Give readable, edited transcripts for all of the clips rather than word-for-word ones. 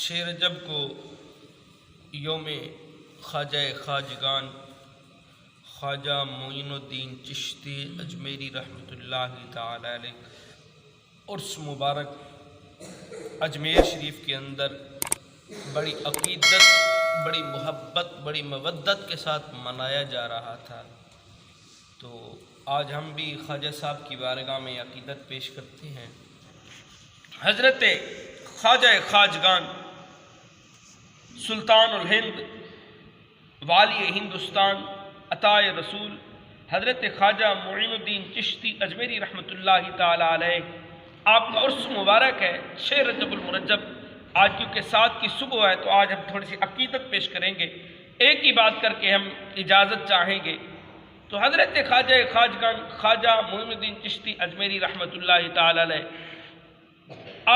6 رجب کو یوم خواجہ خواجگان خواجہ معین الدین چشتی اجمیری رحمۃ اللہ تعالی علیہ عرس مبارک اجمیر شریف کے اندر بڑی عقیدت، بڑی محبت، بڑی مودت کے ساتھ منایا جا رہا تھا۔ تو آج ہم بھی خواجہ صاحب کی بارگاہ میں عقیدت پیش کرتے ہیں۔ حضرت خواجہ خواجگان سلطان الہند والی ہندوستان عطائے رسول حضرت خواجہ معین الدین چشتی اجمیری رحمۃ اللہ تعالی علیہ، آپ کا عرس مبارک ہے 6 رجب المرجب۔ آج کیونکہ 7 کی صبح ہے تو آج ہم تھوڑی سی عقیدت پیش کریں گے، ایک ہی بات کر کے ہم اجازت چاہیں گے۔ تو حضرت خواجہ خواجگان خواجہ معین الدین چشتی اجمیری رحمۃ اللہ تعالی علیہ،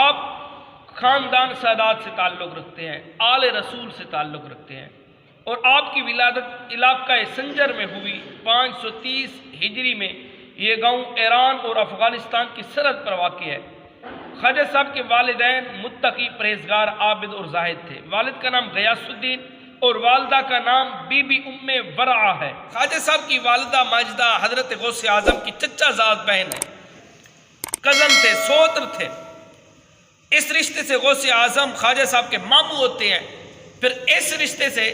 آپ خاندان سادات سے تعلق رکھتے ہیں، آل رسول سے تعلق رکھتے ہیں، اور آپ کی ولادت علاقہ سنجر میں ہوئی 530 ہجری میں۔ یہ گاؤں ایران اور افغانستان کی سرحد پر واقع ہے۔ خواجہ صاحب کے والدین متقی، پرہیزگار، عابد اور زاہد تھے۔ والد کا نام غیاث الدین اور والدہ کا نام بی بی ام ورعہ ہے۔ خواجہ صاحب کی والدہ ماجدہ حضرت غوث اعظم کی چچا زاد بہن ہے، کزن تھے، سوتر تھے۔ اس رشتے سے غوث اعظم خواجہ صاحب کے ماموں ہوتے ہیں۔ پھر اس رشتے سے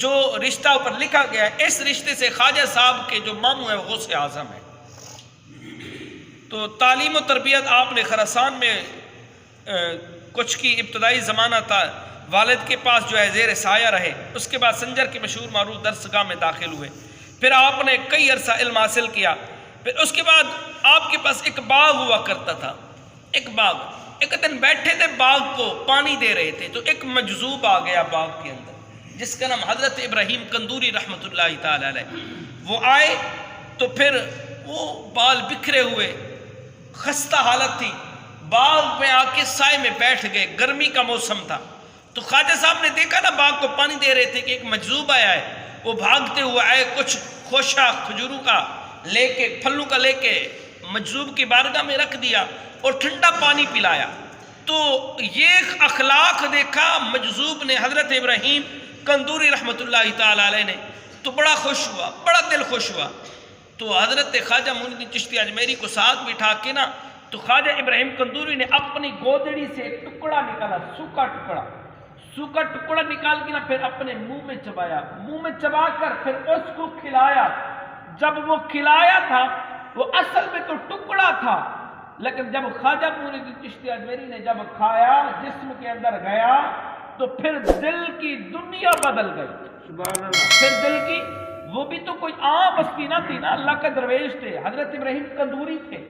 جو رشتہ اوپر لکھا گیا ہے، اس رشتے سے خواجہ صاحب کے جو ماموں ہیں وہ غوث اعظم ہیں۔ تو تعلیم و تربیت آپ نے خراسان میں کچھ کی ابتدائی زمانہ تھا، والد کے پاس جو ہے زیر سایہ رہے۔ اس کے بعد سنجر کی مشہور معروف درسگاہ میں داخل ہوئے۔ پھر آپ نے کئی عرصہ علم حاصل کیا۔ پھر اس کے بعد آپ کے پاس ایک باغ ہوا کرتا تھا، ایک باغ۔ ایک دن بیٹھے تھے، باغ کو پانی دے رہے تھے، تو ایک مجذوب آ گیا باغ کے اندر، جس کا نام حضرت ابراہیم قندوری رحمۃ اللہ تعالی علیہ۔ وہ آئے تو پھر وہ بال بکھرے ہوئے، خستہ حالت تھی، باغ میں آ کے سائے میں بیٹھ گئے، گرمی کا موسم تھا۔ تو خواجہ صاحب نے دیکھا نا باغ کو پانی دے رہے تھے کہ ایک مجذوب آیا ہے۔ وہ بھاگتے ہوئے آئے، کچھ خوشہ کھجوروں کا لے کے، پھلوں کا لے کے مجذوب کی بارگاہ میں رکھ دیا اور ٹھنڈا پانی پلایا۔ تو یہ اخلاق دیکھا مجذوب نے، حضرت ابراہیم قندوری رحمۃ اللہ تعالی علیہ نے، تو بڑا خوش ہوا، بڑا دل خوش ہوا۔ تو حضرت خواجہ معین الدین چشتی اجمیری کو ساتھ بٹھا کے نا، تو خواجہ ابراہیم قندوری نے اپنی گودڑی سے ایک ٹکڑا نکالا، سوکھا ٹکڑا نکال کے نا پھر اپنے منہ میں چبایا، منہ میں چبا کر پھر اس کو کھلایا۔ جب وہ کھلایا تھا، وہ اصل میں تو ٹکڑا تھا، لیکن جب خواجہ معین الدین چشتی اجمیری نے جب کھایا، جسم کے اندر گیا، تو پھر دل کی دنیا بدل گئی۔ سبحان اللہ۔ پھر دل کی، وہ بھی تو کوئی عام بستی نہ تھی نا، اللہ کا درویش تھے، حضرت ابراہیم قندوری تھے۔